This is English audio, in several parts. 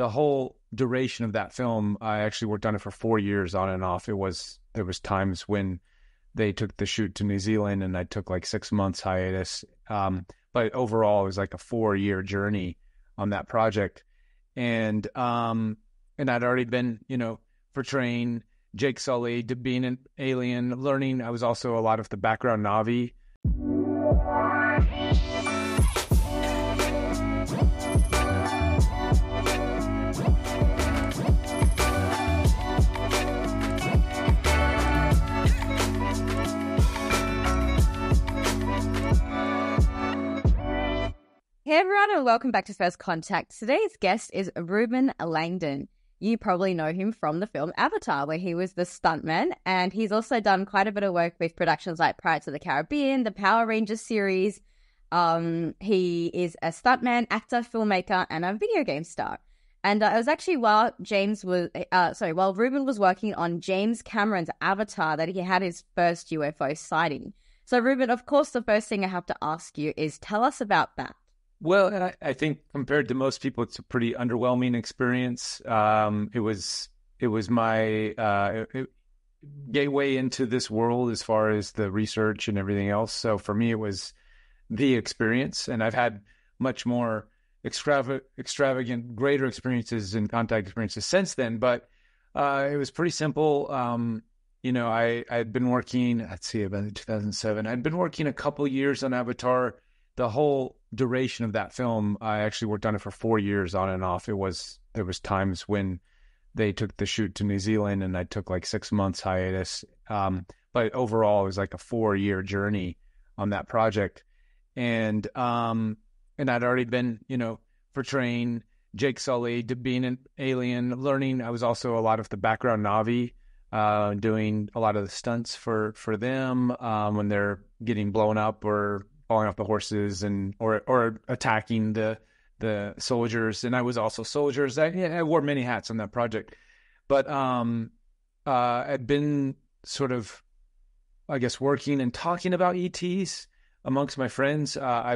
the whole duration of that film, I actually worked on it for 4 years on and off. There was times when they took the shoot to New Zealand and I took like 6 months hiatus. But overall, it was like a 4-year journey on that project. And I'd already been, portraying Jake Sully, to being an alien, learning. I was also a lot of the background Navi. Hey everyone, and welcome back to First Contact. Today's guest is Reuben Langdon. You probably know him from the film Avatar, where he was the stuntman, and he's also done quite a bit of work with productions like Pirates of the Caribbean, the Power Rangers series. He is a stuntman, actor, filmmaker, and a video game star. And it was actually while Reuben was working on James Cameron's Avatar that he had his first UFO sighting. So Reuben, of course, the first thing I have to ask you is tell us about that. Well, I think compared to most people, it's a pretty underwhelming experience. It was my gateway into this world as far as the research and everything else. So for me, it was the experience, and I've had much more extravagant, greater experiences and contact experiences since then. But it was pretty simple. I had been working, about 2007. I'd been working a couple years on Avatar. The whole duration of that film, I actually worked on it for 4 years on and off. There was times when they took the shoot to New Zealand and I took like 6 months hiatus. But overall, it was like a 4-year journey on that project. And I'd already been, portraying Jake Sully, to being an alien, learning. I was also a lot of the background Navi, doing a lot of the stunts for them when they're getting blown up or falling off the horses or attacking the soldiers. And I was also soldiers. I wore many hats on that project. But I'd been sort of, I guess, working and talking about ETs amongst my friends. I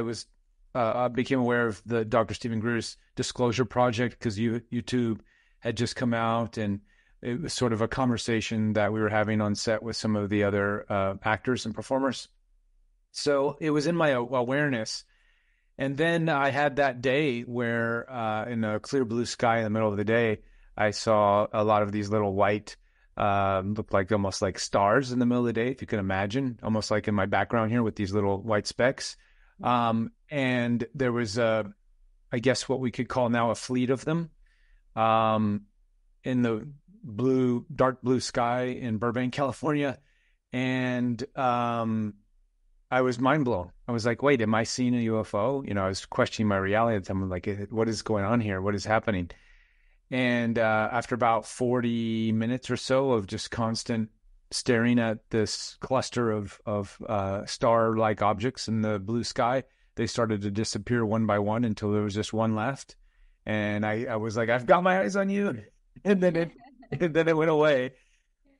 became aware of the Dr. Stephen Greer's Disclosure Project because YouTube had just come out, and it was sort of a conversation that we were having on set with some of the other actors and performers. So it was in my awareness. And then I had that day where in a clear blue sky in the middle of the day, I saw a lot of these little white, looked like almost like stars in the middle of the day, if you can imagine, almost like in my background here with these little white specks. And there was, I guess what we could call now a fleet of them in the dark blue sky in Burbank, California. And I was mind blown. I was like, wait, am I seeing a UFO? I was questioning my reality at the time. I'm like, what is going on here? What is happening? And after about 40 minutes or so of just constant staring at this cluster of star-like objects in the blue sky, they started to disappear one by one until there was just one left. And I was like, I've got my eyes on you. And then it went away.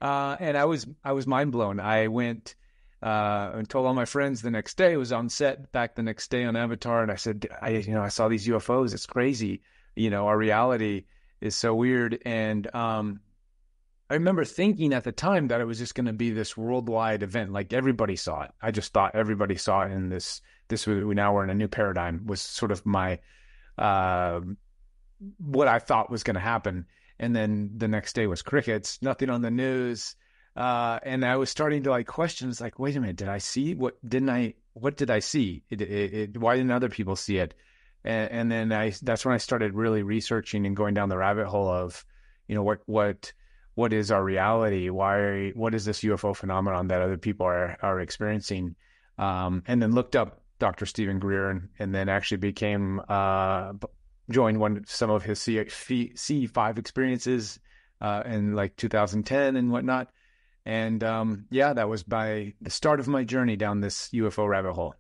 And I was mind blown. I went and told all my friends the next day. I was on set back the next day on Avatar, and I said, I saw these UFOs. It's crazy. Our reality is so weird. And I remember thinking at the time that it was just going to be this worldwide event, like everybody saw it. I just thought everybody saw it, and now we're in a new paradigm was sort of my what I thought was going to happen. And then the next day was crickets, nothing on the news. And I was starting to question, it's like, wait a minute, did I see what did I see? Why didn't other people see it? And then that's when I started really researching and going down the rabbit hole of, what is our reality? What is this UFO phenomenon that other people are experiencing? And then looked up Dr. Stephen Greer and then actually joined some of his C5 experiences in like 2010 and whatnot. And that was by the start of my journey down this UFO rabbit hole.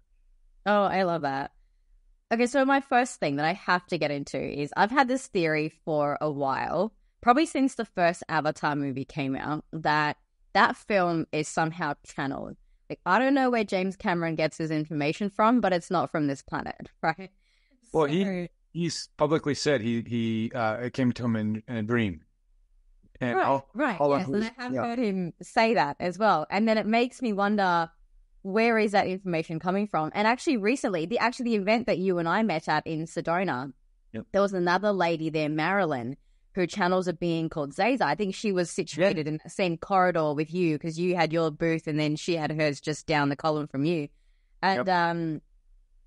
Oh, I love that. Okay, so my first thing that I have to get into is I've had this theory for a while, probably since the first Avatar movie came out, that film is somehow channeled. Like, I don't know where James Cameron gets his information from, but it's not from this planet, right? Well, he's publicly said he it came to him in a dream. And Right. Yes, and I have heard him say that as well. And then it makes me wonder, where is that information coming from? And actually, recently, the event that you and I met at in Sedona, there was another lady there, Marilyn, who channels a being called Zaza. I think she was situated in the same corridor with you, because you had your booth and then she had hers just down the column from you. And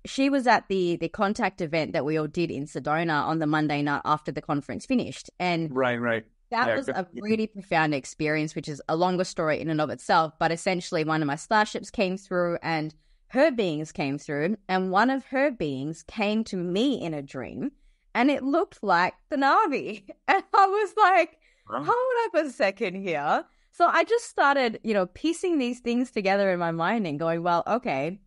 she was at the contact event that we all did in Sedona on the Monday night after the conference finished. And right. That was a really profound experience, which is a longer story in and of itself. But essentially, one of my starships came through and her beings came through. And one of her beings came to me in a dream. And it looked like the Navi. And I was like, hold up a second here. So I just started, piecing these things together in my mind and going, well, okay,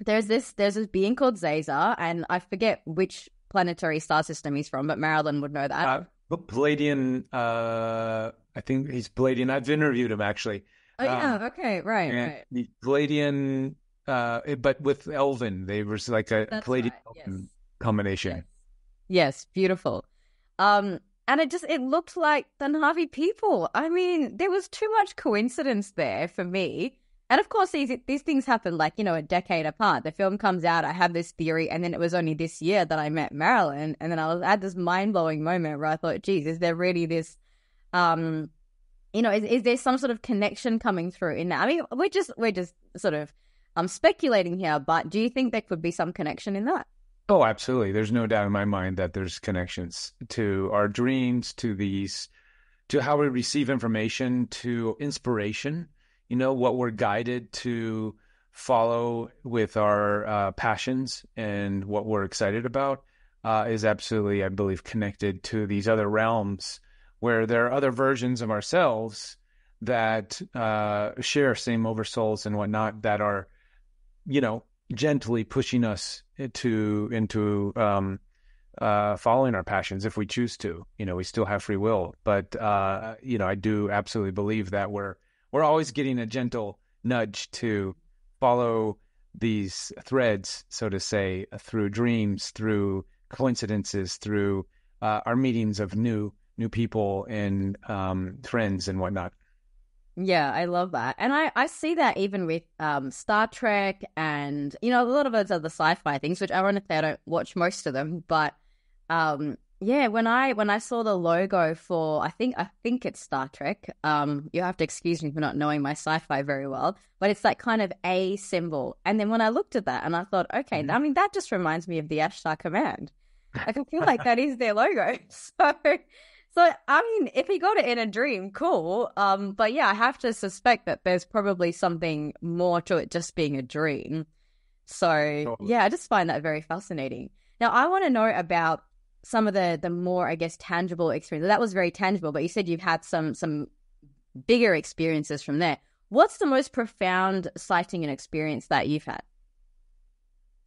there's this being called Zaza. And I forget which planetary star system he's from, but Marilyn would know that. But Palladian, I think he's Palladian. I've interviewed him, actually. Oh, yeah, okay, right. The Palladian, but with Elven. They were like a Palladian combination. Yes, beautiful. And it looked like the Na'vi people. I mean, there was too much coincidence there for me. And of course, these things happen a decade apart. The film comes out, I have this theory, and then it was only this year that I met Marilyn. And then I was at this mind-blowing moment where I thought, geez, is there really this, is there some sort of connection coming through in that? I mean, we're just sort of speculating here, but do you think there could be some connection in that? Oh, absolutely. There's no doubt in my mind that there's connections to our dreams, to how we receive information, to inspiration. What we're guided to follow with our passions and what we're excited about is absolutely, I believe, connected to these other realms where there are other versions of ourselves that share same oversouls and whatnot that are, gently pushing us into following our passions if we choose to. We still have free will, but I do absolutely believe that we're always getting a gentle nudge to follow these threads, so to say, through dreams, through coincidences, through our meetings of new people and friends and whatnot. Yeah, I love that. And I see that even with Star Trek and, a lot of those other sci-fi things, which ironically I don't watch most of them, but when I saw the logo for, I think it's Star Trek. You have to excuse me for not knowing my sci-fi very well, but it's that kind of A symbol. And then when I looked at that and I thought, okay, I mean, that just reminds me of the Ashtar Command. I can feel like that is their logo. So I mean, if he got it in a dream, cool. But yeah, I have to suspect that there's probably something more to it just being a dream. So yeah, I just find that very fascinating. Now, I want to know about some of the more, I guess, tangible experience. That was very tangible, but you said you've had some bigger experiences from there. What's the most profound sighting and experience that you've had?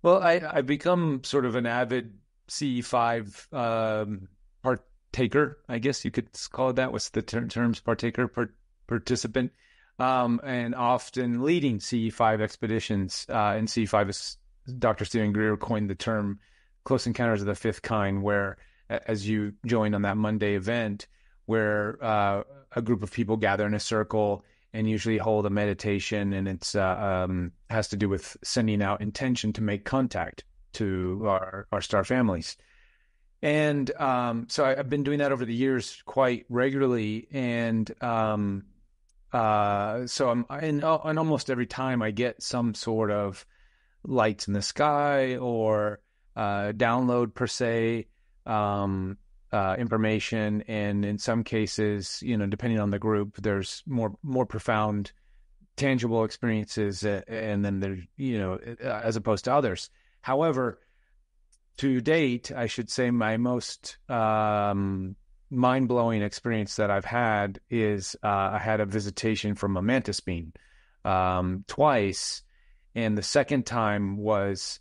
Well, I've become sort of an avid CE5 partaker, I guess you could call it that. What's the terms? Partaker, participant, and often leading CE5 expeditions. And CE5 is, Dr. Stephen Greer coined the term Close Encounters of the Fifth Kind, where, as you joined on that Monday event, where a group of people gather in a circle and usually hold a meditation, and it's has to do with sending out intention to make contact to our star families. And so I've been doing that over the years quite regularly, and so I'm and almost every time I get some sort of lights in the sky or download per se, information, and in some cases, depending on the group, there's more profound, tangible experiences, and then there's as opposed to others. However, to date, I should say my most mind-blowing experience that I've had is I had a visitation from a mantis being twice, and the second time was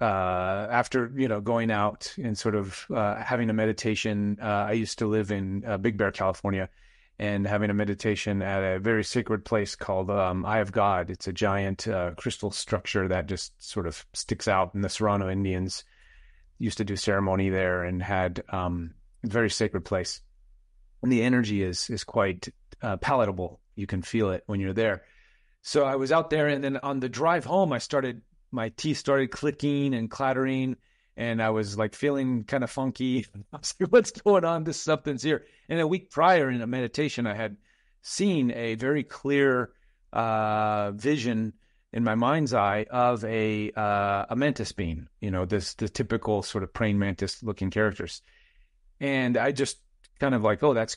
after going out and sort of having a meditation. I used to live in Big Bear, California, and having a meditation at a very sacred place called Eye of God. It's a giant crystal structure that just sort of sticks out in the Serrano Indians. used to do ceremony there and had a very sacred place. And the energy is quite palatable. You can feel it when you're there. So I was out there, and then on the drive home, my teeth started clicking and clattering, and I was like feeling kind of funky. I was like, what's going on? Something's here. And a week prior in a meditation, I had seen a very clear vision in my mind's eye of a mantis being, the typical sort of praying mantis looking characters. And I just kind of like, oh, that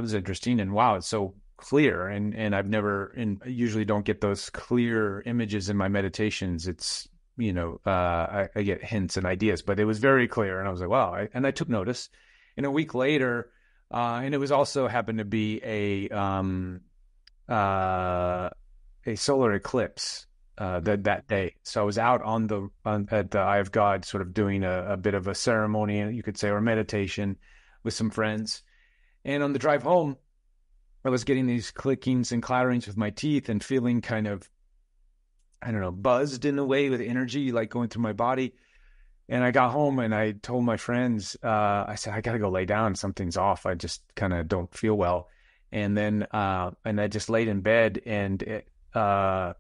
was interesting. And wow, it's so clear. And I've never, and I usually don't get those clear images in my meditations. It's, I get hints and ideas, but it was very clear. And I was like, wow. And I took notice. And a week later, and it was also happened to be a solar eclipse that day. So I was out at the Eye of God, sort of doing a bit of a ceremony, you could say, or meditation with some friends. And on the drive home, I was getting these clickings and clatterings with my teeth and feeling kind of, I don't know, buzzed in a way with energy, like going through my body. And I got home and I told my friends, I said, I got to go lay down. Something's off. I just kind of don't feel well. And then, and I just laid in bed and I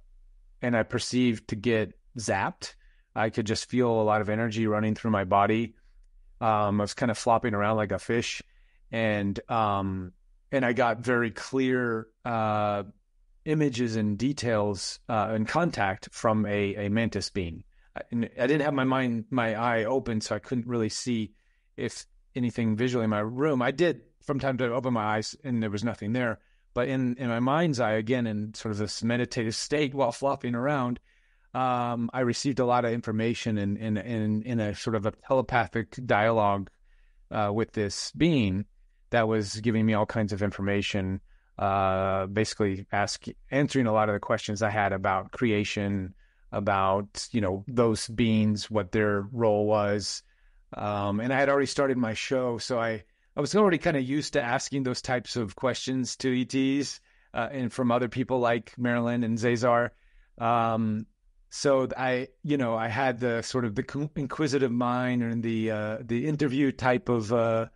perceived to get zapped. I could just feel a lot of energy running through my body. I was kind of flopping around like a fish. And I got very clear images and details and contact from a mantis being. And I didn't have my eye open, so I couldn't really see if anything visually in my room. I did from time to open my eyes, and there was nothing there. But in my mind's eye, again, in sort of this meditative state while flopping around, I received a lot of information in a sort of a telepathic dialogue with this being that was giving me all kinds of information, basically answering a lot of the questions I had about creation, about, those beings, what their role was. And I had already started my show, so I was already kind of used to asking those types of questions to ETs and from other people like Marilyn and Cesar. So I had the sort of the inquisitive mind and the interview type of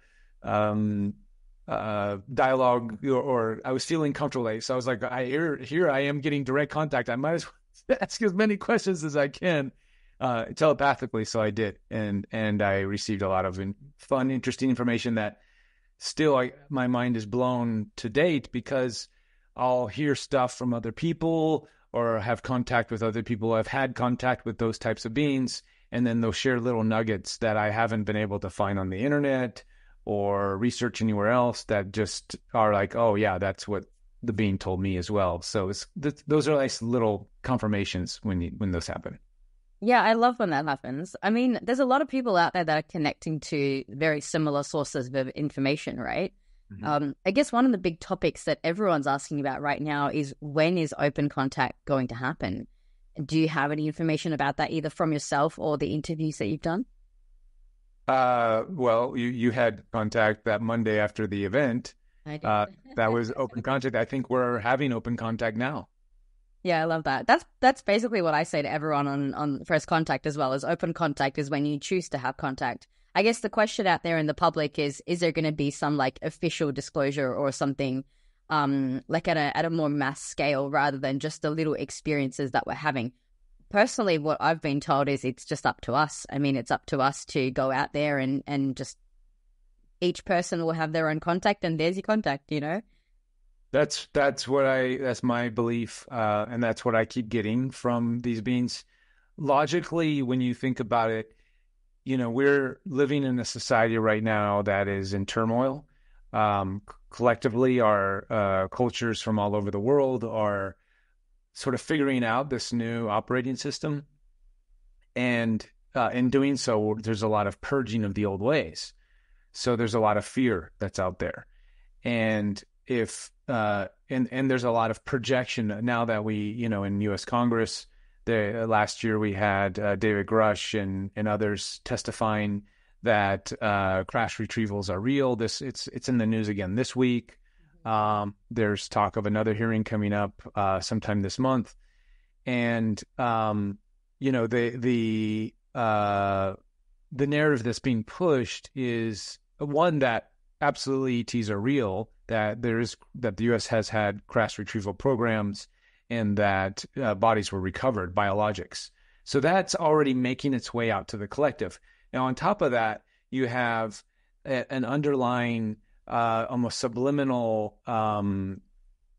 dialogue, or I was feeling comfortable. So I was like, here I am getting direct contact. I might as well ask as many questions as I can telepathically. So I did, and I received a lot of fun, interesting information that still my mind is blown to date, because I'll hear stuff from other people or have contact with other people. I've had contact with those types of beings, and then they'll share little nuggets that I haven't been able to find on the internet or research anywhere else, that just are like, oh yeah, that's what the being told me as well. So those are nice little confirmations when those happen. Yeah, I love when that happens. I mean, there's a lot of people out there that are connecting to very similar sources of information, right? Mm-hmm. I guess one of the big topics that everyone's asking about right now is, when is open contact going to happen? Do you have any information about that, either from yourself or the interviews that you've done? Well, you had contact that Monday after the event. I did. That was open contact. I think we're having open contact now. Yeah, I love that. That's basically what I say to everyone on First Contact as well, as open contact is when you choose to have contact. I guess the question out there in the public is there going to be some like official disclosure or something like at a more mass scale, rather than just the little experiences that we're having? Personally, what I've been told is it's just up to us. I mean, it's up to us to go out there and just, each person will have their own contact, and there's your contact, That's my belief, and that's what I keep getting from these beings. Logically, when you think about it, we're living in a society right now that is in turmoil. Collectively, our cultures from all over the world are sort of figuring out this new operating system, and in doing so, there's a lot of purging of the old ways. So there's a lot of fear that's out there, and if and there's a lot of projection now that we, in U.S. Congress, last year we had David Grush and others testifying that crash retrievals are real. It's in the news again this week. There's talk of another hearing coming up sometime this month, and the the narrative that's being pushed is one that absolutely ETs are real, that the U.S. has had crash retrieval programs, and that bodies were recovered, biologics. So that's already making its way out to the collective. Now, on top of that, you have an underlying, almost subliminal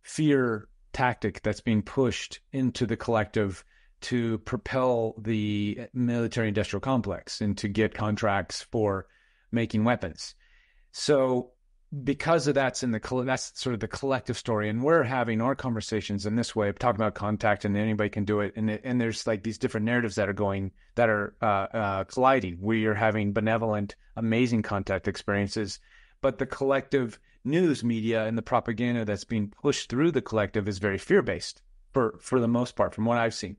fear tactic that's being pushed into the collective to propel the military-industrial complex and to get contracts for making weapons. So because of that's sort of the collective story, and we're having our conversations in this way, talking about contact, and anybody can do it. And there's like these different narratives that are colliding. We are having benevolent, amazing contact experiences, but the collective news media and the propaganda that's being pushed through the collective is very fear-based for the most part, from what I've seen.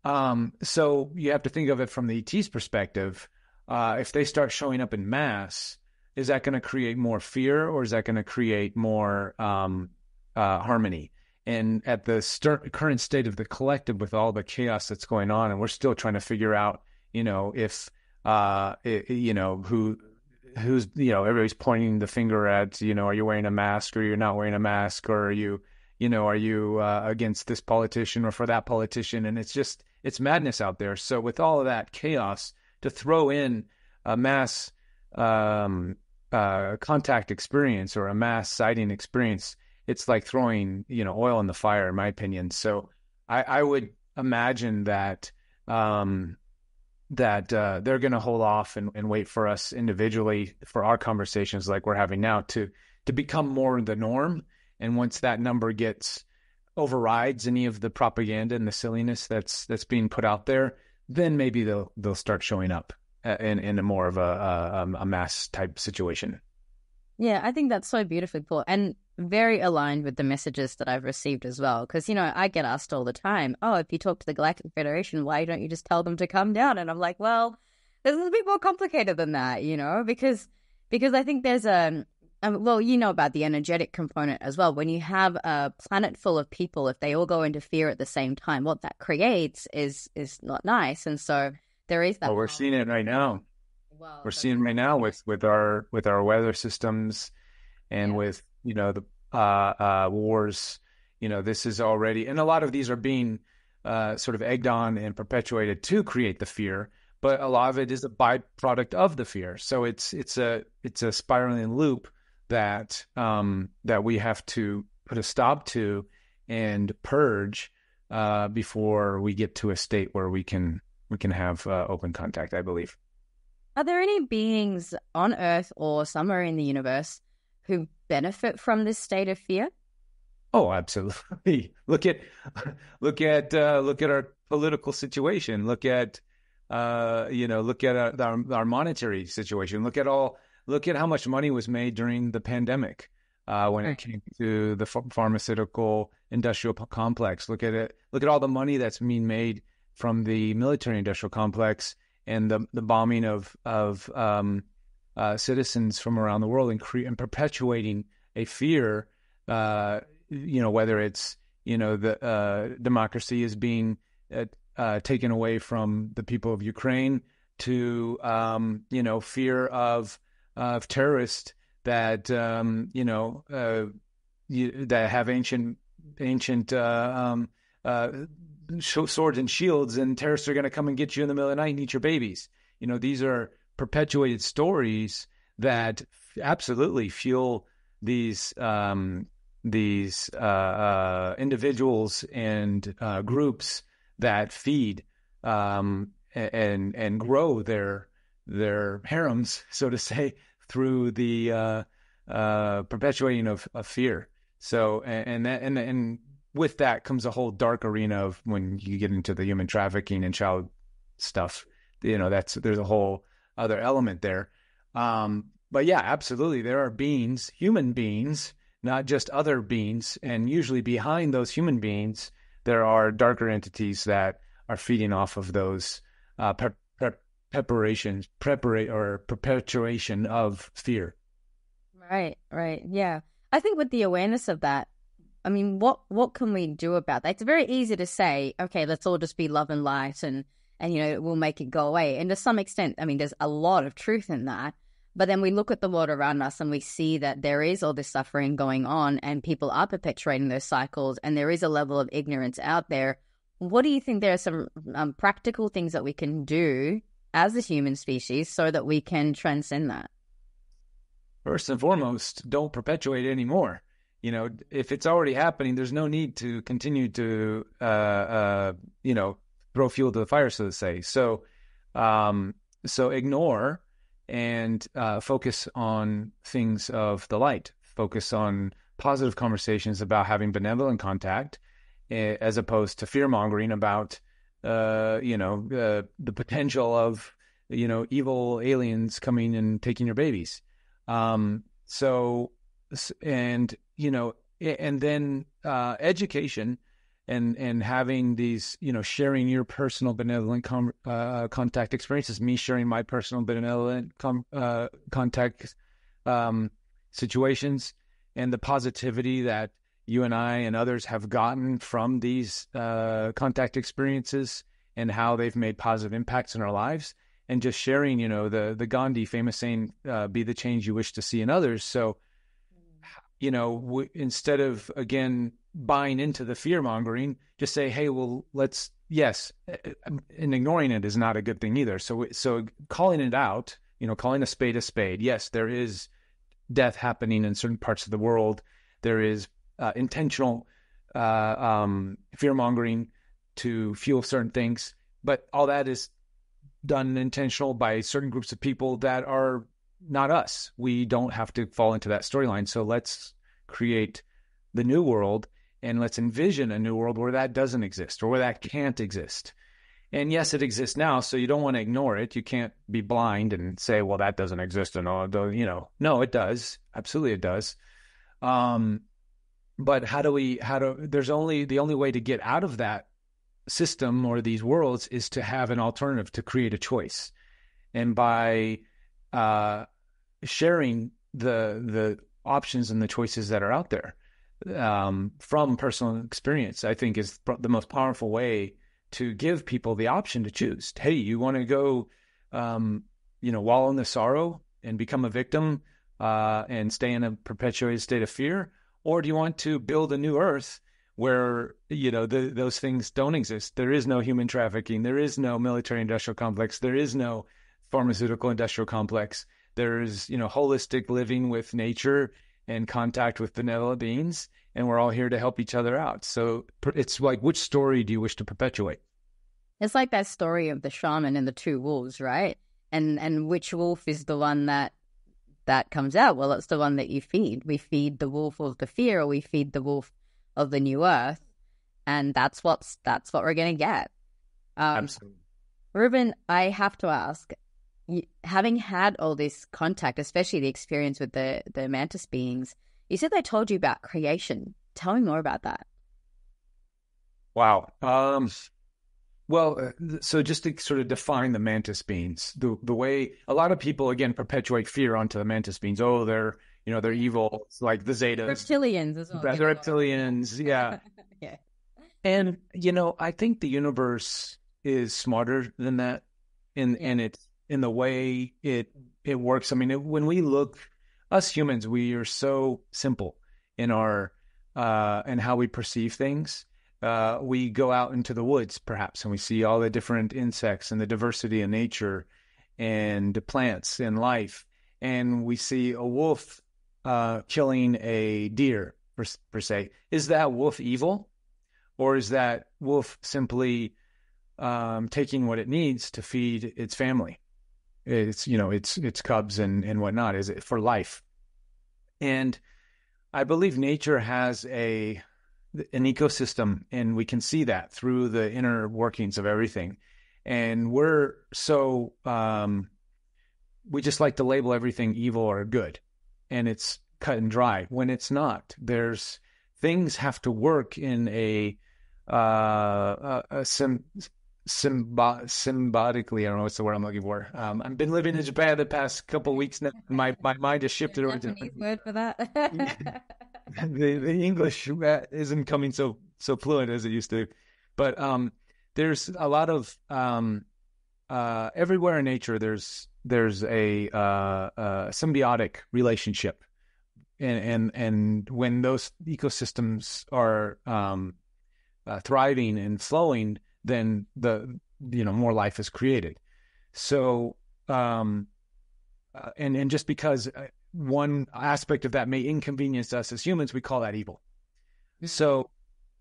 So you have to think of it from the ET's perspective. If they start showing up in mass, is that going to create more fear, or is that going to create more harmony? And at the current state of the collective, with all the chaos that's going on, and we're still trying to figure out, if who's everybody's pointing the finger at, are you wearing a mask, or you're not wearing a mask, or are you against this politician or for that politician? And it's madness out there. So with all of that chaos, to throw in a mass contact experience or a mass sighting experience, it's like throwing oil in the fire, in my opinion. So I would imagine that they're going to hold off and wait for us individually, for our conversations like we're having now, to become more the norm. And once that number overrides any of the propaganda and the silliness that's being put out there, then maybe they'll start showing up in a more of a mass type situation. Yeah, I think that's so beautifully put, and very aligned with the messages that I've received as well. Because, I get asked all the time, oh, if you talk to the Galactic Federation, why don't you just tell them to come down? And I'm like, well, this is a bit more complicated than that, because I think there's about the energetic component as well. When you have a planet full of people, if they all go into fear at the same time, what that creates is not nice. And so there is that. Well, we're seeing it right now. We're seeing right now with our weather systems and with the wars. This is already, and a lot of these are being sort of egged on and perpetuated to create the fear, but a lot of it is a byproduct of the fear. So it's a spiraling loop that we have to put a stop to and purge before we get to a state where we can have open contact, I believe. Are there any beings on Earth or somewhere in the universe who benefit from this state of fear? Oh, absolutely. Look at our political situation. Look at our monetary situation. Look at how much money was made during the pandemic when it came to the pharmaceutical industrial complex. Look at it. Look at all the money that's being made from the military industrial complex and the bombing of citizens from around the world, and perpetuating a fear. Whether it's the democracy is being taken away from the people of Ukraine, to fear of terrorists that that have ancient swords and shields, and terrorists are going to come and get you in the middle of the night and eat your babies. These are perpetuated stories that absolutely fuel these individuals and groups that feed and grow their harems, so to say, through the perpetuating of fear. So and with that comes a whole dark arena of when you get into the human trafficking and child stuff. There's a whole other element there. But yeah, absolutely, there are beings, human beings, not just other beings, and usually behind those human beings, there are darker entities that are feeding off of those perpetuation of fear. Right, yeah. I think with the awareness of that, I mean, what can we do about that? It's very easy to say, okay, let's all just be love and light and and, we'll make it go away. And to some extent, I mean, there's a lot of truth in that. But then we look at the world around us and we see that there is all this suffering going on and people are perpetuating those cycles, and there is a level of ignorance out there. What do you think there are some practical things that we can do as a human species so that we can transcend that? First and foremost, don't perpetuate it anymore. If it's already happening, there's no need to continue to, throw fuel to the fire, so to say. So ignore and focus on things of the light. Focus on positive conversations about having benevolent contact, as opposed to fear-mongering about, the potential of, evil aliens coming and taking your babies. And then education and having these, sharing your personal benevolent contact experiences, me sharing my personal benevolent contact situations, and the positivity that you and I and others have gotten from these contact experiences and how they've made positive impacts in our lives. And just sharing, the Gandhi famous saying, be the change you wish to see in others. So, instead of, again, buying into the fear-mongering, just say, hey, well, yes, and ignoring it is not a good thing either. So calling it out, calling a spade. Yes, there is death happening in certain parts of the world. There is intentional fear-mongering to fuel certain things. But all that is done intentional by certain groups of people that are not us. We don't have to fall into that storyline. So let's create the new world, and let's envision a new world where that doesn't exist or where that can't exist. And yes, it exists now, so you don't want to ignore it. You can't be blind and say, well, that doesn't exist. And all, no, it does. Absolutely, it does. But the only way to get out of that system or these worlds is to have an alternative, to create a choice. And by sharing the options and the choices that are out there from personal experience, I think is the most powerful way to give people the option to choose. Hey, you want to go, wallow in the sorrow and become a victim and stay in a perpetuated state of fear? Or do you want to build a new earth where, those things don't exist? There is no human trafficking. There is no military industrial complex. There is no pharmaceutical industrial complex. There is, holistic living with nature and contact with benevolent beings. And we're all here to help each other out. So it's like, which story do you wish to perpetuate? It's like that story of the shaman and the two wolves, right? And which wolf is the one that comes out? Well, it's the one that you feed. We feed the wolf of the fear, or we feed the wolf of the new earth, and that's what we're going to get. Absolutely. Reuben, I have to ask, having had all this contact, especially the experience with the mantis beings, you said they told you about creation. Tell me more about that. Wow. Well, so just to sort of define the mantis beings, the way a lot of people, again, perpetuate fear onto the mantis beings. Oh, they're evil. It's like the Zetas. Reptilians as well. The reptilians, yeah. Yeah. And, I think the universe is smarter than that and it's in the way it works. I mean, when we look, us humans, we are so simple in our and how we perceive things. We go out into the woods, perhaps, and we see all the different insects and the diversity in nature and the plants and life. And we see a wolf killing a deer, per se. Is that wolf evil? Or is that wolf simply taking what it needs to feed its family? Its cubs and whatnot. Is it for life? And I believe nature has an ecosystem, and we can see that through the inner workings of everything. And we're so we just like to label everything evil or good, and it's cut and dry when it's not. There's things have to work in a symbiotically. I don't know what's the word I'm looking for. I've been living in Japan the past couple of weeks now. My mind has shifted over to Japanese word for that. the English isn't coming so fluent as it used to, but there's a lot of everywhere in nature, there's a symbiotic relationship, and when those ecosystems are thriving and flowing, then more life is created. So, and just because one aspect of that may inconvenience us as humans, we call that evil. So,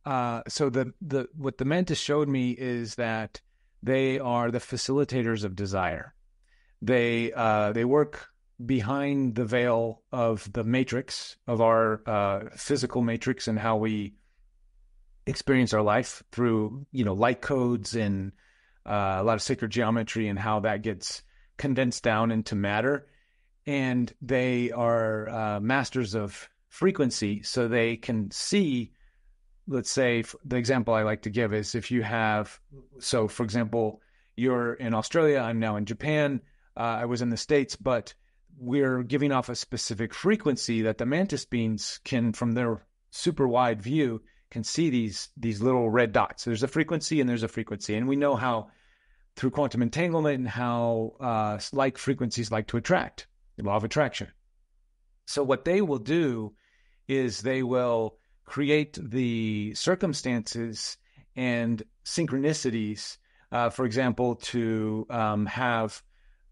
the what the mantis showed me is that they are the facilitators of desire. They work behind the veil of the matrix of our physical matrix and how we experience our life through light codes and a lot of sacred geometry and how that gets condensed down into matter. And they are masters of frequency, so they can see. Let's say the example I like to give is if you have, so for example, you're in Australia, I'm now in Japan, I was in the States, but we're giving off a specific frequency that the mantis beings can, from their super wide view, can see these little red dots. There's a frequency and there's a frequency. And we know how through quantum entanglement and how like frequencies like to attract, the law of attraction. So what they will do is they will create the circumstances and synchronicities, for example, to have,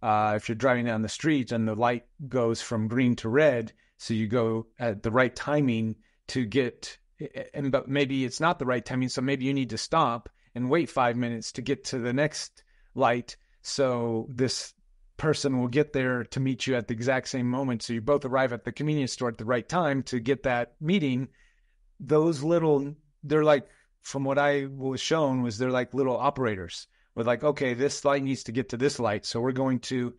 if you're driving down the street and the light goes from green to red, so you go at the right timing to get, but maybe it's not the right timing, so maybe you need to stop and wait 5 minutes to get to the next light, so this person will get there to meet you at the exact same moment, so you both arrive at the convenience store at the right time to get that meeting. Those little, they're like, from what I was shown, was they're like little operators with like, okay, this light needs to get to this light, so we're going to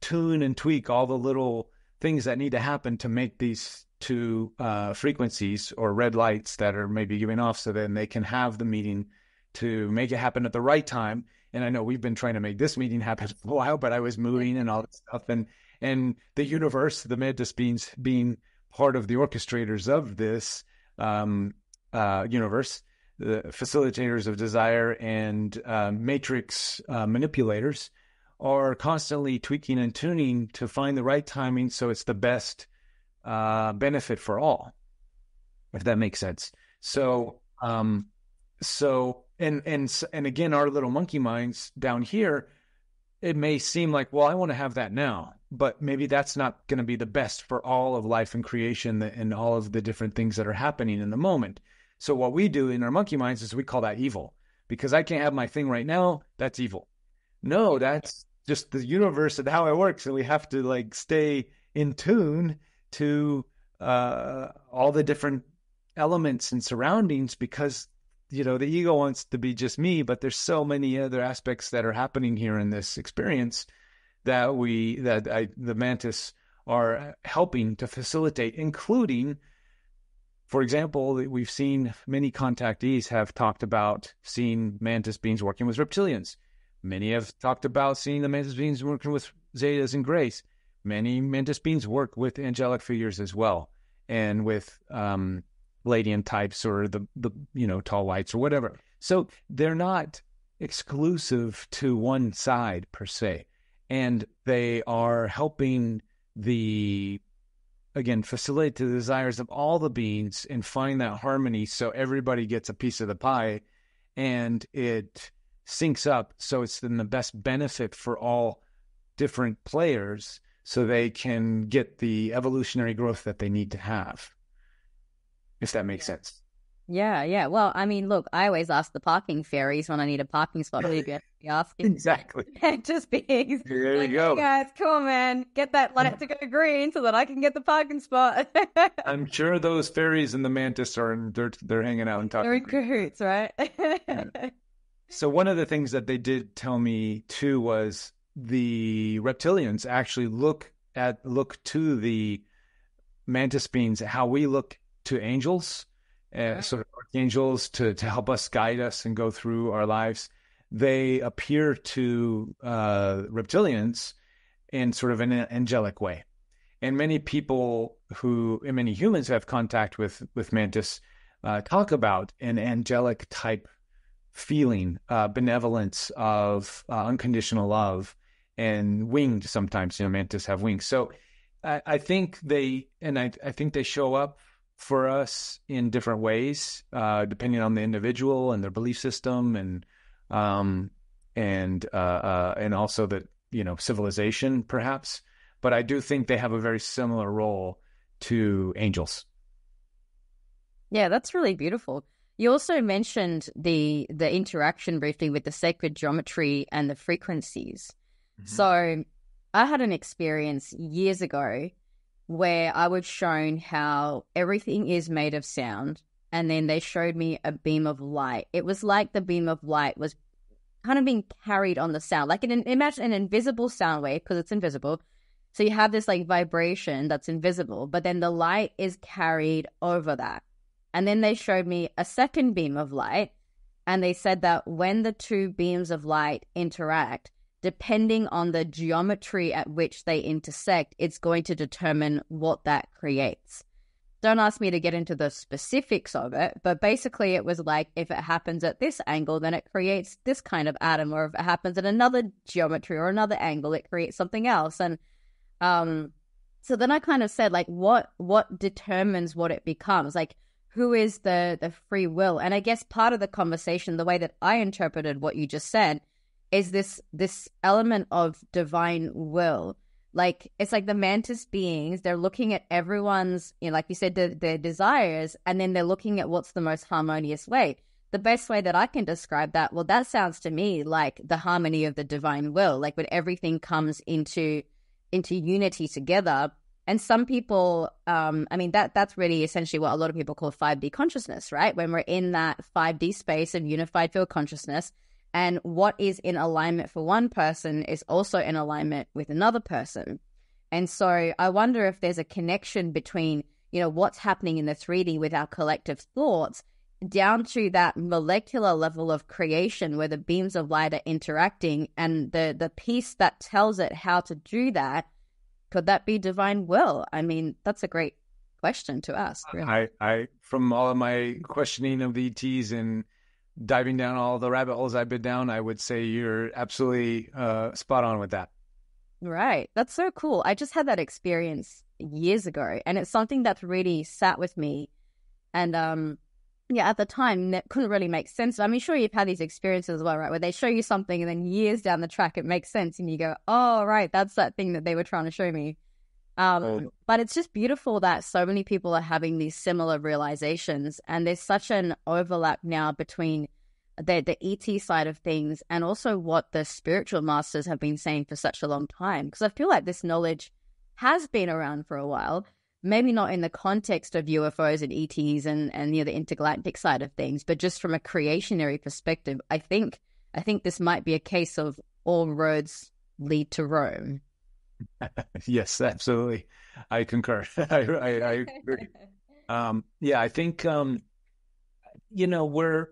tune and tweak all the little things that need to happen to make these two frequencies or red lights that are maybe giving off, so then they can have the meeting to make it happen at the right time. And I know we've been trying to make this meeting happen for a while, but I was moving and all that stuff, and the universe, the mantis beings being part of the orchestrators of this universe, the facilitators of desire and matrix manipulators, are constantly tweaking and tuning to find the right timing so it's the best benefit for all, if that makes sense. So and again, our little monkey minds down here, it may seem like, well, I want to have that now, but maybe that's not going to be the best for all of life and creation and all of the different things that are happening in the moment. So what we do in our monkey minds is we call that evil, because I can't have my thing right now. That's evil. No, that's just the universe and how it works. And we have to like stay in tune to all the different elements and surroundings, because the ego wants to be just me, but there's so many other aspects that are happening here in this experience that the mantis are helping to facilitate, including, for example, we've seen many contactees have talked about seeing mantis beings working with reptilians. Many have talked about seeing the mantis beings working with zetas and grays. Many mantis beings work with angelic figures as well, and with Palladian types or the tall whites or whatever. So they're not exclusive to one side per se, and they are helping facilitate the desires of all the beings and find that harmony so everybody gets a piece of the pie and it syncs up so it's in the best benefit for all different players so they can get the evolutionary growth that they need to have, if that makes sense. Yeah. Well, I mean, look, I always ask the parking fairies when I need a parking spot. Who do you be asking? Exactly. Just being there you go. Hey guys, come on, man, get that light to go green so that I can get the parking spot. I'm sure those fairies and the mantis they're hanging out and talking. They're in cahoots, right? So one of the things that they did tell me too was the reptilians actually look to the mantis beings, how we look to angels, sort of archangels to help us, guide us and go through our lives. They appear to reptilians in sort of an angelic way. And many humans who have contact with mantis talk about an angelic type feeling, benevolence, of unconditional love, and winged sometimes. Mantis have wings. So I think I think they show up for us in different ways, depending on the individual and their belief system, and also the civilization, perhaps. But I do think they have a very similar role to angels. Yeah, that's really beautiful. You also mentioned the interaction briefly with the sacred geometry and the frequencies. Mm-hmm. So I had an experience years ago where I was shown how everything is made of sound, and then they showed me a beam of light. It was like the beam of light was kind of being carried on the sound, like imagine an invisible sound wave, because it's invisible. So you have this like vibration that's invisible, but then the light is carried over that. And then they showed me a second beam of light, and they said that when the two beams of light interact, depending on the geometry at which they intersect, it's going to determine what that creates. Don't ask me to get into the specifics of it, but basically it was like, if it happens at this angle, then it creates this kind of atom, or if it happens at another geometry or another angle, it creates something else. And so then I kind of said, like, what determines what it becomes? Like, who is the free will? And I guess part of the conversation, the way that I interpreted what you just said, is this element of divine will. Like, it's like the mantis beings, they're looking at everyone's, like you said, their desires, and then they're looking at what's the most harmonious way. The best way that I can describe that, well, that sounds to me like the harmony of the divine will, like when everything comes into unity together. And some people, that's really essentially what a lot of people call 5D consciousness, right? When we're in that 5D space of unified field consciousness, and what is in alignment for one person is also in alignment with another person. And so I wonder if there's a connection between, what's happening in the 3D with our collective thoughts down to that molecular level of creation where the beams of light are interacting, and the piece that tells it how to do that, could that be divine will? I mean, that's a great question to ask. Really. I from all of my questioning of the ETs and diving down all the rabbit holes I've been down, I would say you're absolutely spot on with that. Right. That's so cool. I just had that experience years ago, and it's something that's really sat with me. And at the time, that couldn't really make sense. I mean, sure, you've had these experiences as well, right? Where they show you something, and then years down the track, it makes sense, and you go, oh, right, that's that thing that they were trying to show me. But it's just beautiful that so many people are having these similar realizations, and there's such an overlap now between the ET side of things and also what the spiritual masters have been saying for such a long time. Because I feel like this knowledge has been around for a while, maybe not in the context of UFOs and ETs and the intergalactic side of things, but just from a creationary perspective, I think this might be a case of all roads lead to Rome. Yes, absolutely. I concur. I agree. I think, we're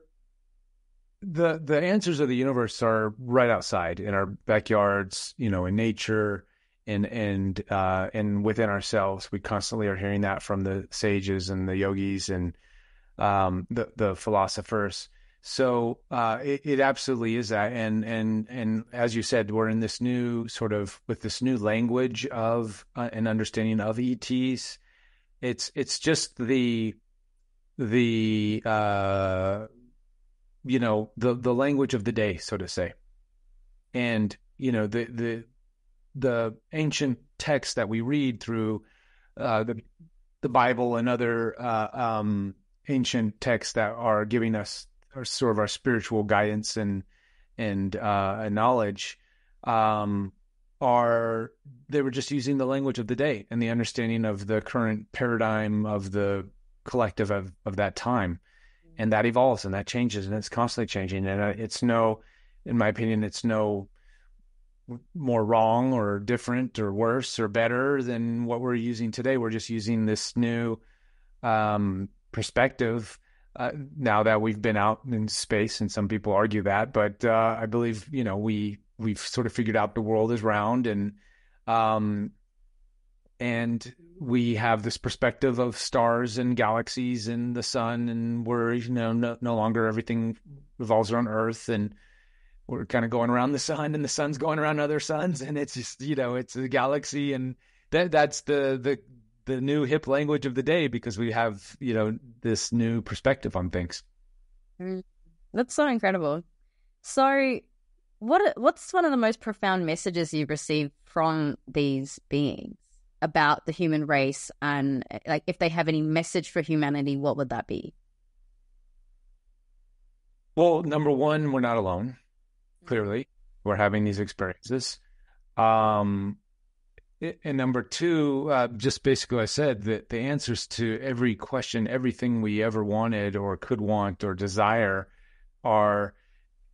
the answers of the universe are right outside in our backyards, in nature and within ourselves. We constantly are hearing that from the sages and the yogis and the philosophers. So it absolutely is that, and as you said, we're in this new sort of with this new language of an understanding of ETs. It's just the language of the day, so to say, and the ancient texts that we read through the Bible and other ancient texts that are giving us sort of our spiritual guidance and knowledge they were just using the language of the day and the understanding of the current paradigm of the collective of that time, and that evolves and that changes and it's constantly changing, and in my opinion, it's no more wrong or different or worse or better than what we're using today. We're just using this new perspective now that we've been out in space, and some people argue that, but I believe we've sort of figured out the world is round, and and we have this perspective of stars and galaxies and the sun, and we're, no longer everything revolves around Earth, and we're kind of going around the sun, and the sun's going around other suns, and it's just, it's a galaxy, and that's the new hip language of the day, because we have, this new perspective on things. That's so incredible. So what's one of the most profound messages you've received from these beings about the human race, and like if they have any message for humanity, what would that be? Well, number one, we're not alone. Clearly, we're having these experiences. And number two, just basically I said that the answers to every question, everything we ever wanted or could want or desire are,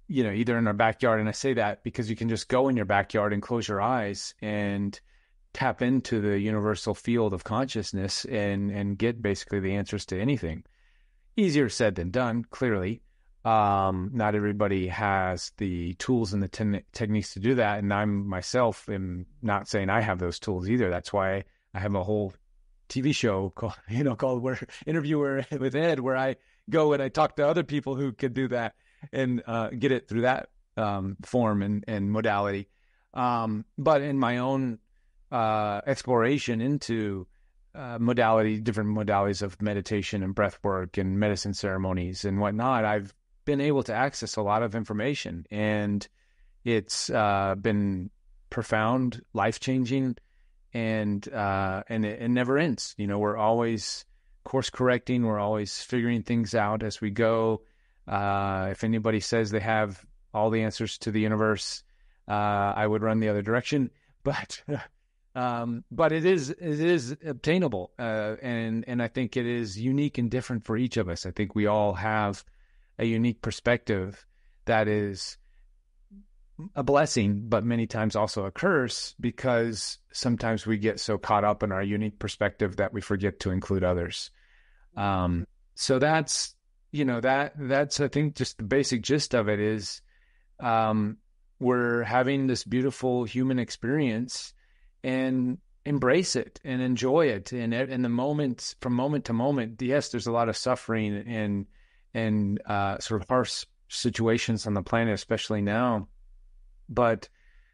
either in our backyard. And I say that because you can just go in your backyard and close your eyes and tap into the universal field of consciousness and get basically the answers to anything. Easier said than done, clearly. Not everybody has the tools and the techniques to do that. And I myself am not saying I have those tools either. That's why I have a whole TV show called Interviewer with Ed, where I go and I talk to other people who could do that and get it through that form and modality. But in my own exploration into different modalities of meditation and breath work and medicine ceremonies and whatnot, I've been able to access a lot of information, and it's been profound, life-changing, and it never ends. We're always course correcting. We're always figuring things out as we go. If anybody says they have all the answers to the universe, I would run the other direction. But it is obtainable, and I think it is unique and different for each of us. I think we all have a unique perspective that is a blessing, but many times also a curse, because sometimes we get so caught up in our unique perspective that we forget to include others. So that's I think just the basic gist of it is, we're having this beautiful human experience, and embrace it and enjoy it. And in the moment, from moment to moment, yes, there's a lot of suffering and sort of harsh situations on the planet, especially now. But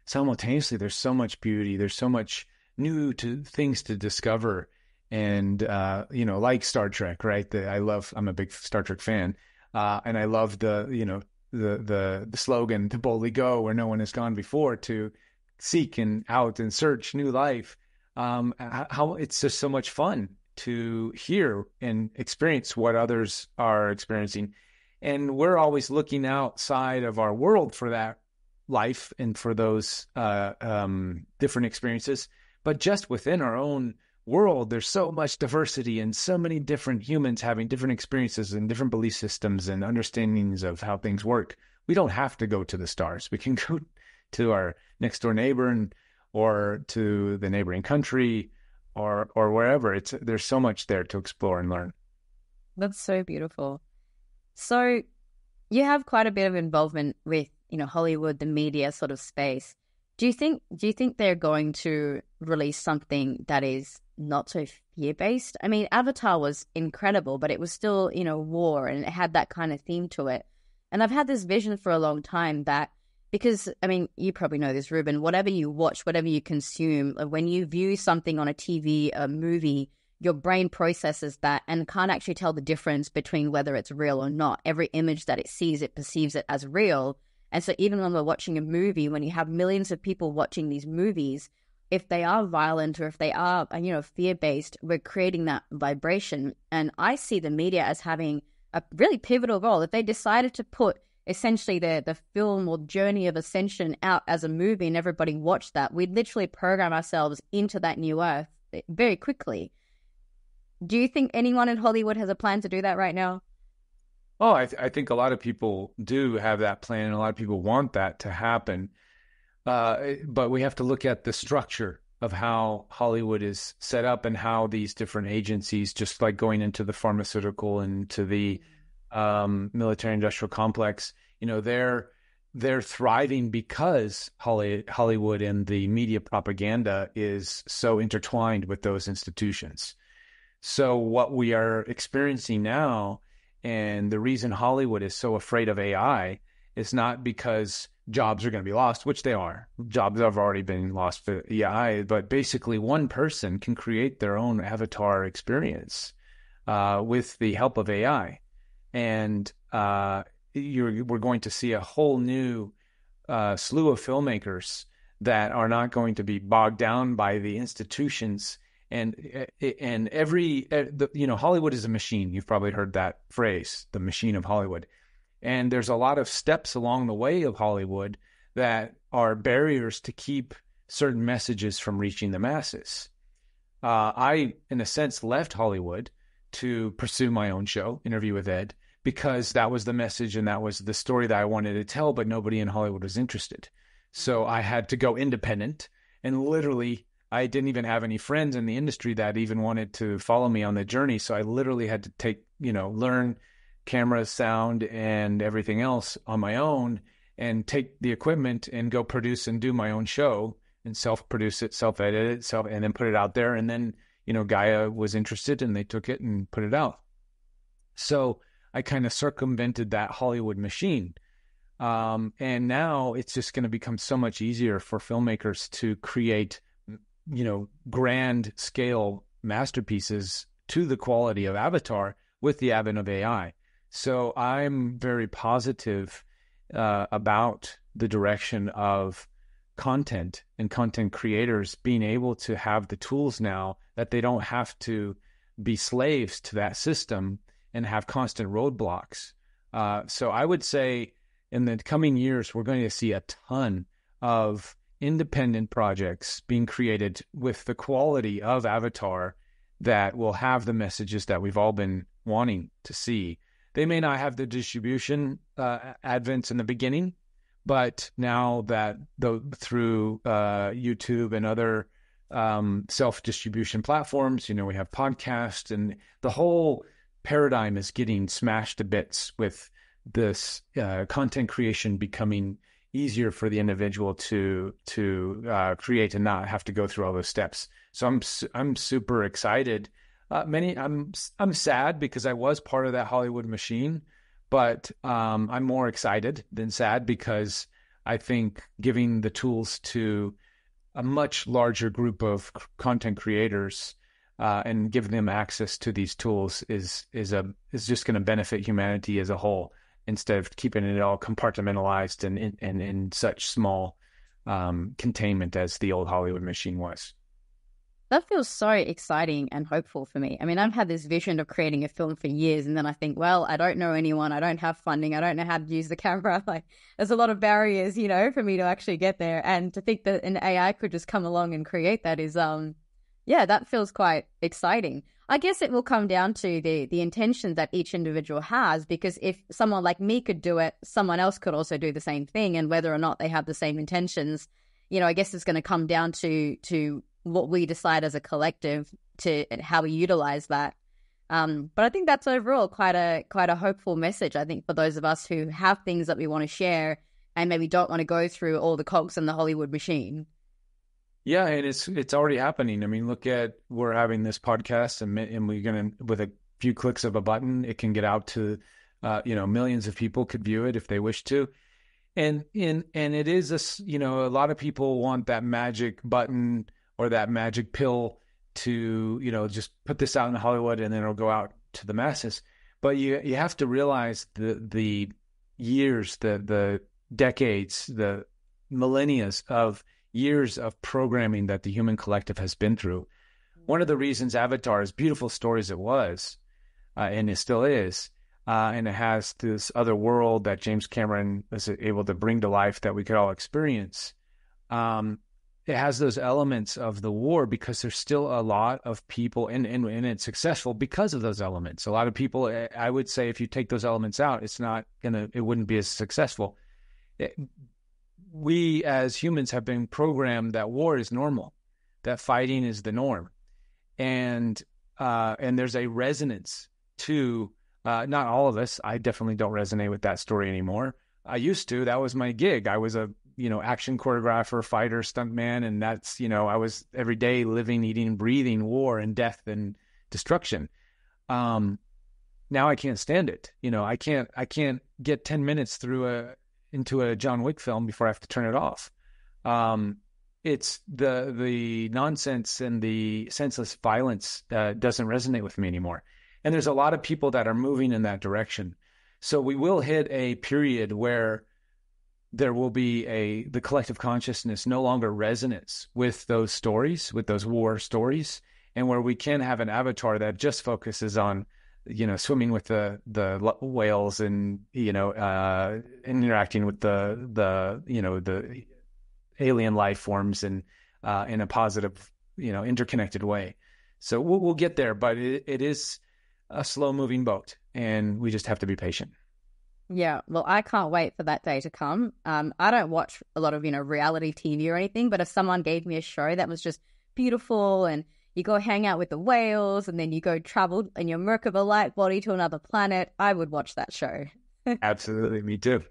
simultaneously, there's so much beauty. There's so much new things to discover. And, like Star Trek, right? I'm a big Star Trek fan. And I love the slogan, to boldly go where no one has gone before, to seek and out and search new life. How it's just so much fun to hear and experience what others are experiencing. And we're always looking outside of our world for that life and for those different experiences. But just within our own world, there's so much diversity and so many different humans having different experiences and different belief systems and understandings of how things work. We don't have to go to the stars. We can go to our next door neighbor or to the neighboring country or wherever. There's so much there to explore and learn. That's so beautiful. So you have quite a bit of involvement with, Hollywood, the media sort of space. Do you think they're going to release something that is not so fear-based? I mean, Avatar was incredible, but it was still, war, and it had that kind of theme to it. And I've had this vision for a long time that, because, I mean, you probably know this, Reuben, whatever you watch, whatever you consume, when you view something on a TV, a movie, your brain processes that and can't actually tell the difference between whether it's real or not. Every image that it sees, it perceives it as real. And so even when we're watching a movie, when you have millions of people watching these movies, if they are violent or if they are, fear-based, we're creating that vibration. And I see the media as having a really pivotal role. If they decided to put essentially the film or journey of ascension out as a movie and everybody watched that, we'd literally program ourselves into that new earth very quickly. Do you think anyone in Hollywood has a plan to do that right now? Oh, I think a lot of people do have that plan, and a lot of people want that to happen. But we have to look at the structure of how Hollywood is set up and how these different agencies, just like going into the pharmaceutical and to the military industrial complex, they're they're thriving because Hollywood and the media propaganda is so intertwined with those institutions. So what we are experiencing now, and the reason Hollywood is so afraid of AI, is not because jobs are going to be lost, which they are. Jobs have already been lost for AI, but basically one person can create their own avatar experience with the help of AI. And we're going to see a whole new slew of filmmakers that are not going to be bogged down by the institutions. And Hollywood is a machine. You've probably heard that phrase, the machine of Hollywood. And there's a lot of steps along the way of Hollywood that are barriers to keep certain messages from reaching the masses. I, in a sense, left Hollywood to pursue my own show, Interview with Ed, because that was the message and that was the story that I wanted to tell, but nobody in Hollywood was interested. So I had to go independent, and literally I didn't even have any friends in the industry that even wanted to follow me on the journey. So I literally had to learn camera, sound, and everything else on my own, and take the equipment and go produce and do my own show and self-produce it, self-edit it, and then put it out there. And then, Gaia was interested and they took it and put it out. So I kind of circumvented that Hollywood machine. And now it's just going to become so much easier for filmmakers to create, grand scale masterpieces to the quality of Avatar with the advent of AI. So I'm very positive about the direction of content and content creators being able to have the tools now that they don't have to be slaves to that system and have constant roadblocks. So I would say in the coming years, we're going to see a ton of independent projects being created with the quality of Avatar that will have the messages that we've all been wanting to see. They may not have the distribution advents in the beginning, but now that through YouTube and other self-distribution platforms, we have podcasts, and the whole paradigm is getting smashed to bits with this content creation becoming easier for the individual to create and not have to go through all those steps. So I'm super excited. I'm sad because I was part of that Hollywood machine, but I'm more excited than sad because I think giving the tools to a much larger group of content creators and giving them access to these tools is just going to benefit humanity as a whole, instead of keeping it all compartmentalized and in such small containment as the old Hollywood machine was. That feels so exciting and hopeful for me. I mean, I've had this vision of creating a film for years, and then I think, well, I don't know anyone, I don't have funding, I don't know how to use the camera. Like, there's a lot of barriers, for me to actually get there. And to think that an AI could just come along and create that is, that feels quite exciting. I guess it will come down to the intention that each individual has, because if someone like me could do it, someone else could also do the same thing, and whether or not they have the same intentions, I guess it's going to come down to what we decide as a collective to how we utilize that. But I think that's overall quite a hopeful message, I think, for those of us who have things that we want to share and maybe don't want to go through all the cogs in the Hollywood machine. Yeah, and it's already happening. I mean, look at, we're having this podcast, and we're going to, with a few clicks of a button, it can get out to, millions of people could view it if they wish to. And it is a lot of people want that magic button or that magic pill to, just put this out in Hollywood and then it'll go out to the masses. But you have to realize the years, the decades, the millennia of years of programming that the human collective has been through. One of the reasons Avatar, as beautiful story as it was, and it still is, and it has this other world that James Cameron was able to bring to life that we could all experience. It has those elements of the war because there's still a lot of people, and it's successful because of those elements. A lot of people, I would say, if you take those elements out, it wouldn't be as successful. We as humans have been programmed that war is normal, that fighting is the norm, and there's a resonance to not all of us. I definitely don't resonate with that story anymore. I used to. That was my gig. I was a, action choreographer, fighter, stuntman, and that's, I was every day living, eating, breathing war and death and destruction. Now I can't stand it. I can't get 10 minutes into a John Wick film before I have to turn it off. It's the nonsense and the senseless violence doesn't resonate with me anymore. And there's a lot of people that are moving in that direction. So we will hit a period where there will be the collective consciousness no longer resonates with those stories, with those war stories, and where we can have an avatar that just focuses on, swimming with the whales and, interacting with the alien life forms and in a positive, interconnected way. So we'll get there, but it is a slow moving boat, and we just have to be patient. Yeah, well, I can't wait for that day to come. I don't watch a lot of, reality TV or anything, but if someone gave me a show that was just beautiful and you go hang out with the whales and then you go travel in your Merkaba light body to another planet, I would watch that show. Absolutely. Me too.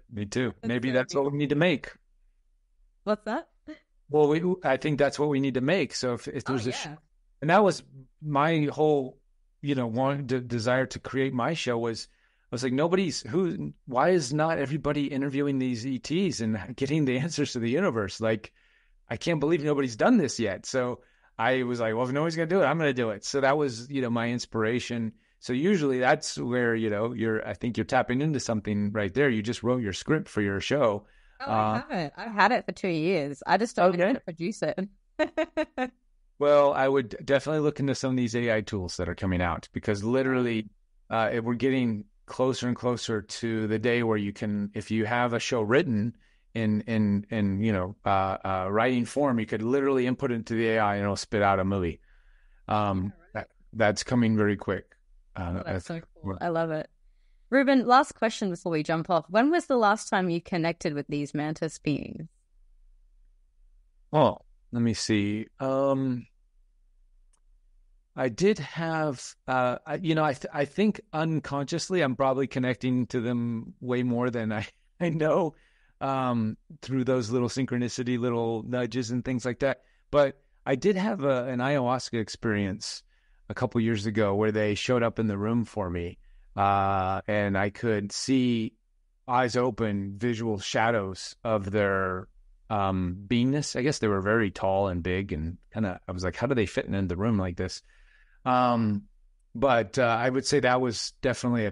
Maybe that's what we need to make. What's that? Well, I think that's what we need to make. So if there's and that was my whole, desire to create my show was, I was like, why is not everybody interviewing these ETs and getting the answers to the universe? Like, I can't believe nobody's done this yet. So I was like, well, if nobody's going to do it, I'm going to do it. So that was, my inspiration. So usually that's where, I think you're tapping into something right there. You just wrote your script for your show. Oh, I haven't. I've had it for 2 years. I just don't know how to produce it. Well, I would definitely look into some of these AI tools that are coming out, because literally we're getting closer and closer to the day where you can, if you have a show written in writing form, you could literally input it into the AI and it'll spit out a movie. That's coming very quick. That's so cool. I love it. Reuben, last question before we jump off. When was the last time you connected with these mantis beings? Oh, let me see. I did have, I think unconsciously I'm probably connecting to them way more than I know, through those little synchronicity, little nudges and things like that. But I did have an ayahuasca experience a couple years ago where they showed up in the room for me, and I could see, eyes open, visual shadows of their beingness. I guess they were very tall and big, and I was like, how do they fit in the room like this? But I would say that was definitely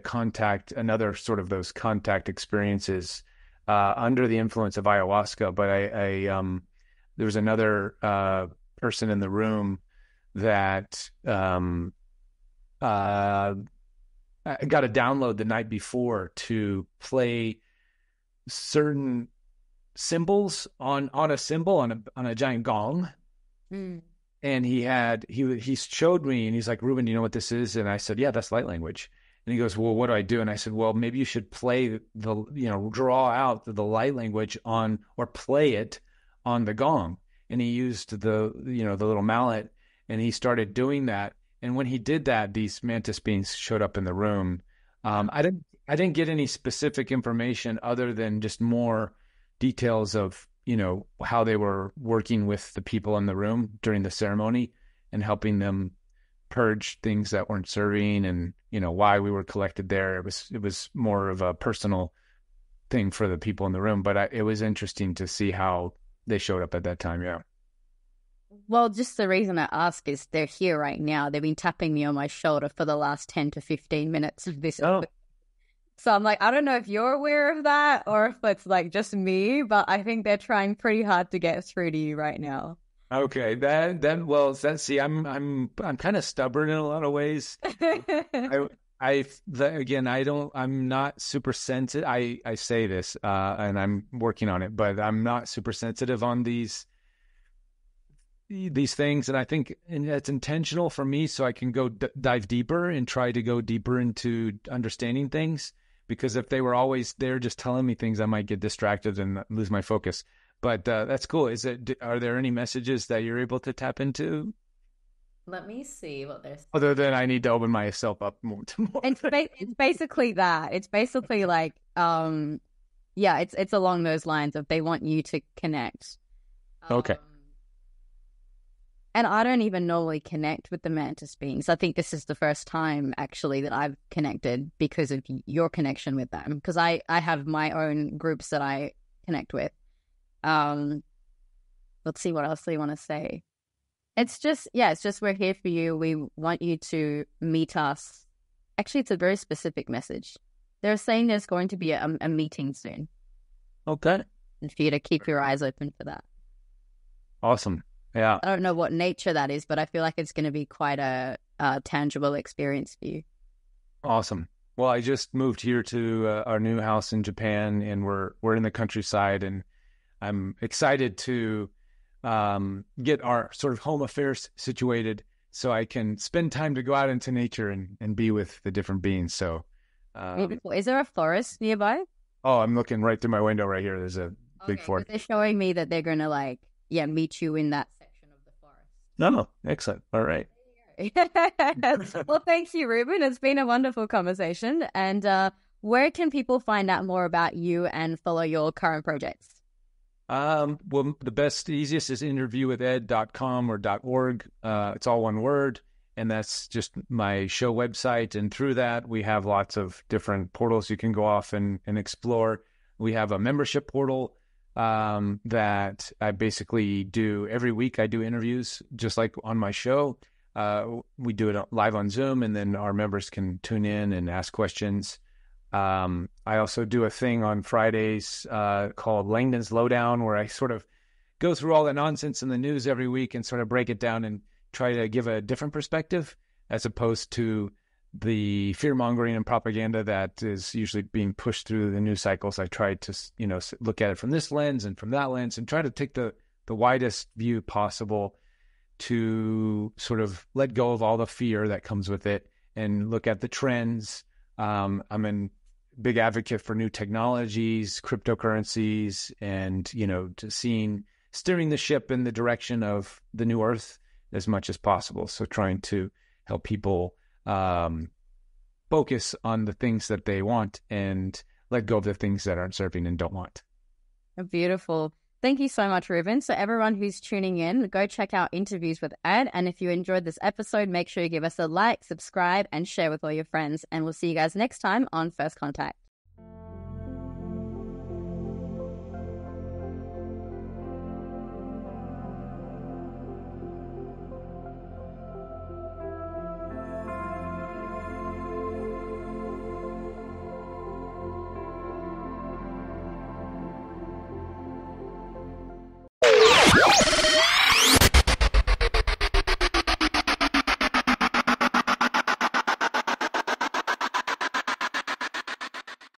another sort of those contact experiences under the influence of ayahuasca. But there was another person in the room that I got a download the night before to play certain symbols on a symbol on a giant gong. Mm. And he showed me, and he's like, Reuben, do you know what this is? And I said, yeah, that's light language. And he goes, well, what do I do? And I said, well, maybe you should draw out the light language or play it on the gong. And he used the little mallet, and he started doing that. And when he did that, these mantis beings showed up in the room. I didn't get any specific information other than just more details of, how they were working with the people in the room during the ceremony and helping them purge things that weren't serving, and, why we were collected there. It was more of a personal thing for the people in the room, but it was interesting to see how they showed up at that time. Yeah. Well, just the reason I ask is they're here right now. They've been tapping me on my shoulder for the last 10 to 15 minutes of this. Oh. So I'm like, I don't know if you're aware of that or if it's like just me, but I think they're trying pretty hard to get through to you right now. Okay, I'm kind of stubborn in a lot of ways. I'm not super sensitive. I say this, and I'm working on it, but I'm not super sensitive on these things, and I think it's intentional for me so I can go dive deeper and try to go deeper into understanding things. Because if they were always there just telling me things, I might get distracted and lose my focus. But that's cool. Are there any messages that you're able to tap into? Let me see what there's. Other than I need to open myself up more to more. It's basically that. It's basically like yeah, it's along those lines of they want you to connect. Okay. And I don't even normally connect with the mantis beings. I think this is the first time actually that I've connected because of your connection with them. Because I have my own groups that I connect with. Let's see, what else do you want to say? It's just we're here for you. We want you to meet us. Actually, it's a very specific message. They're saying there's going to be a meeting soon. Okay. And for you to keep your eyes open for that. Awesome. Yeah. I don't know what nature that is, but I feel like it's going to be quite a tangible experience for you. Awesome. Well, I just moved here to our new house in Japan, and we're in the countryside, and I'm excited to get our sort of home affairs situated so I can spend time to go out into nature and be with the different beings. So, is there a forest nearby? Oh, I'm looking right through my window right here. There's a big forest. They're showing me that they're going to meet you in that section of the forest. No, excellent. All right. Well, thank you, Reuben. It's been a wonderful conversation. And where can people find out more about you and follow your current projects? Well, the easiest is interviewwithed.com or .org. It's all one word, and that's just my show website. And through that, we have lots of different portals you can go off and explore. We have a membership portal that I basically do every week. I do interviews just like on my show. We do it live on Zoom, and then our members can tune in and ask questions. I also do a thing on Fridays called Langdon's Lowdown, where I sort of go through all the nonsense in the news every week and sort of break it down and try to give a different perspective as opposed to the fear-mongering and propaganda that is usually being pushed through the news cycles. I try to, look at it from this lens and from that lens and try to take the widest view possible to sort of let go of all the fear that comes with it and look at the trends. I'm a big advocate for new technologies, cryptocurrencies, and, to steering the ship in the direction of the new Earth as much as possible. So trying to help people focus on the things that they want and let go of the things that aren't serving and don't want. Beautiful. Thank you so much, Reuben. So everyone who's tuning in, go check out Interviews with Ed. And if you enjoyed this episode, make sure you give us a like, subscribe, and share with all your friends. And we'll see you guys next time on First Contact.